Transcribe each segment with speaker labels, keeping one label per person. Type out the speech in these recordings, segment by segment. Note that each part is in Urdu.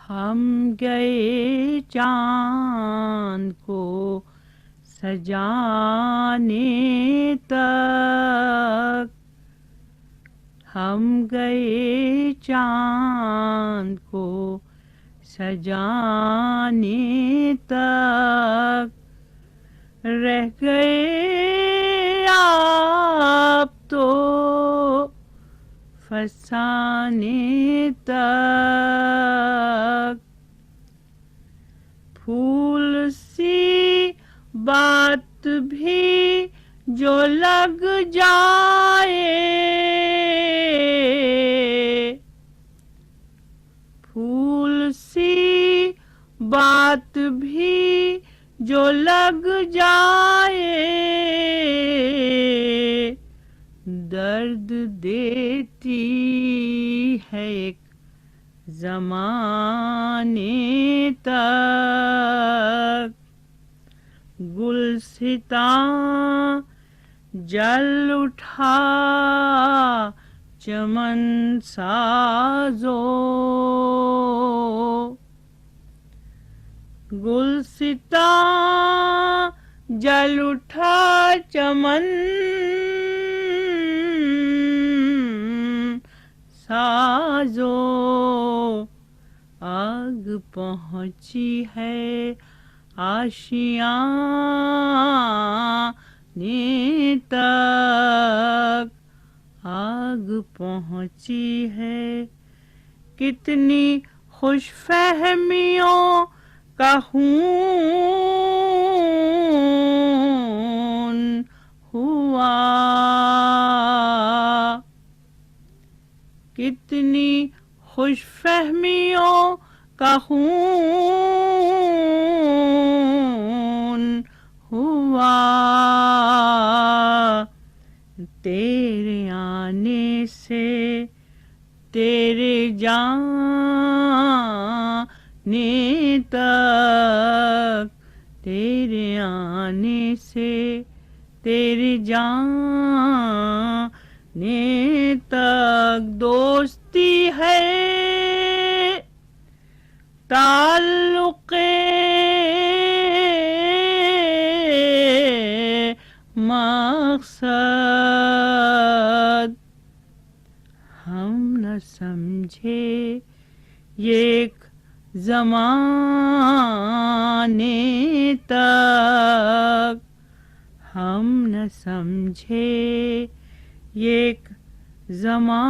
Speaker 1: ہم گئے چاند کو سجانے تک، ہم گئے چاند کو سجانے تک، رہ گئے آپ تو فسانے تک۔ پھول سی بات بھی جو لگ جائے، پھول سی بات بھی جو لگ جائے، درد دیتی ہے ایک زمانے تک۔ گلستاں جل اٹھا چمن سازو، گلستاں جل اٹھا چمن سازو، آگ پہنچی ہے آشیانے تک، آگ پہنچی ہے۔ کتنی خوش فہمیوں کا خون ہوا، کتنی خوش فہمیوں کا خون ہوا، تیرے آنے سے تیرے جانے تک، تیرے آنے سے تیرے جانے تک، دوستی ہے تعلق مقصد، ہم نہ سمجھے یہ ایک زمانے تک، ہم نہ سمجھے یہ ایک زمانے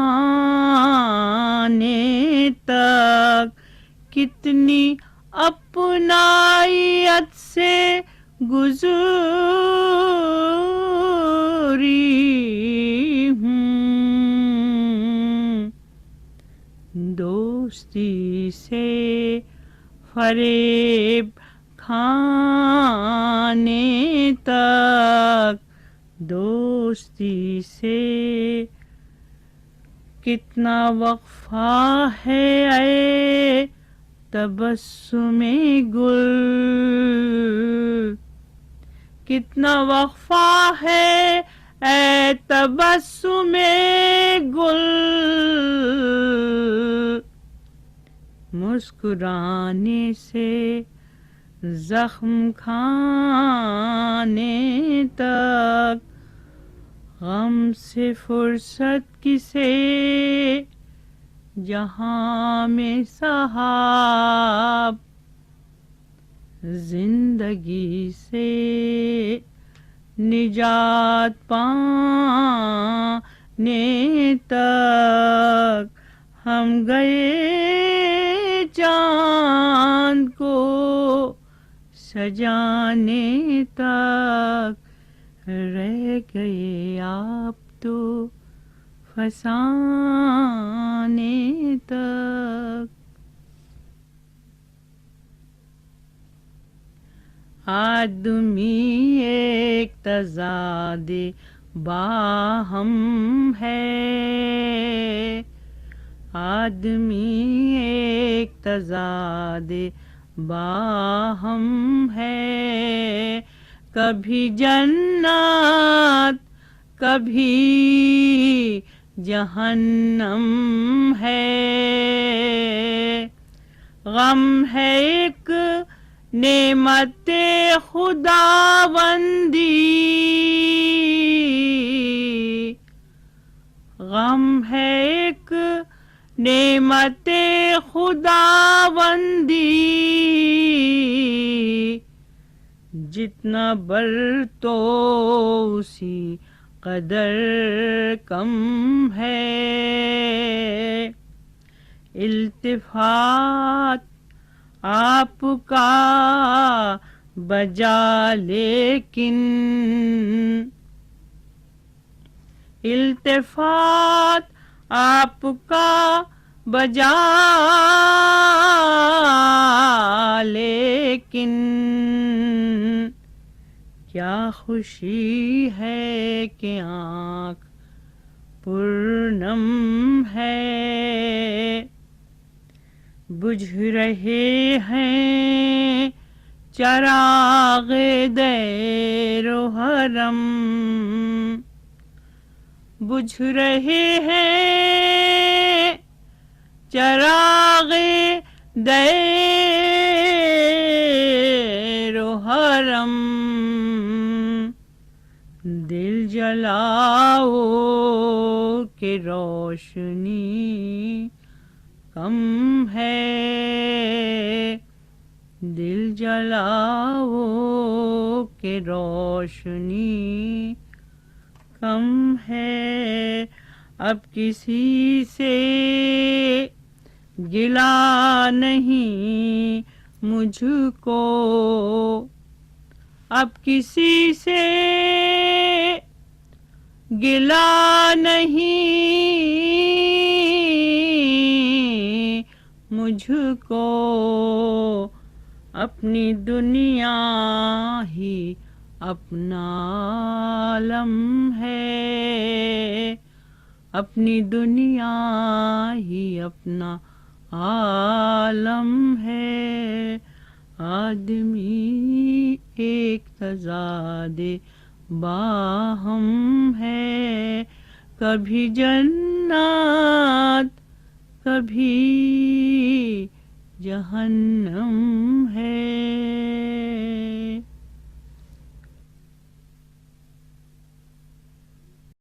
Speaker 1: تک، کتنی اپنائیت سے گزری ہوں، دوستی سے فریب کھانے تک، دوستی سے کتنا وقفہ ہے اے تبسم گل، کتنا وقفہ ہے اے تبسم گل، مسکرانے سے زخم کھانے تک، غم سے فرصت کسے جہاں میں صحاب، زندگی سے نجات پانے تک، ہم گئے چاند کو سجانے تک، رہ گئے آپ تو فسانے تک۔ آدمی ایک تضاد باہم ہے، آدمی ایک تضاد باہم ہے، کبھی جنت کبھی جہنم ہے، غم ہے ایک نعمت خداوندی، غم ہے ایک نعمت خداوندی، جتنا برتو اسی قدر کم ہے، التفات آپ کا بجا لیکن، التفات آپ کا بجا لیکن، کیا خوشی ہے کہ آنکھ پرنم ہے، بجھ رہے ہیں چراغ دیر و حرم، بجھ رہے ہیں چراغ دیر و حرم، دل جلاؤ کہ روشنی کم ہے، دل جلاؤ کہ روشنی کم ہے، اب کسی سے گلا نہیں مجھ کو، اب کسی سے گلا نہیں مجھ کو، اپنی دنیا ہی اپنا عالم ہے، اپنی دنیا ہی اپنا عالم ہے، آدمی ایک تضاد باہم ہے، کبھی جنت کبھی جہنم ہے۔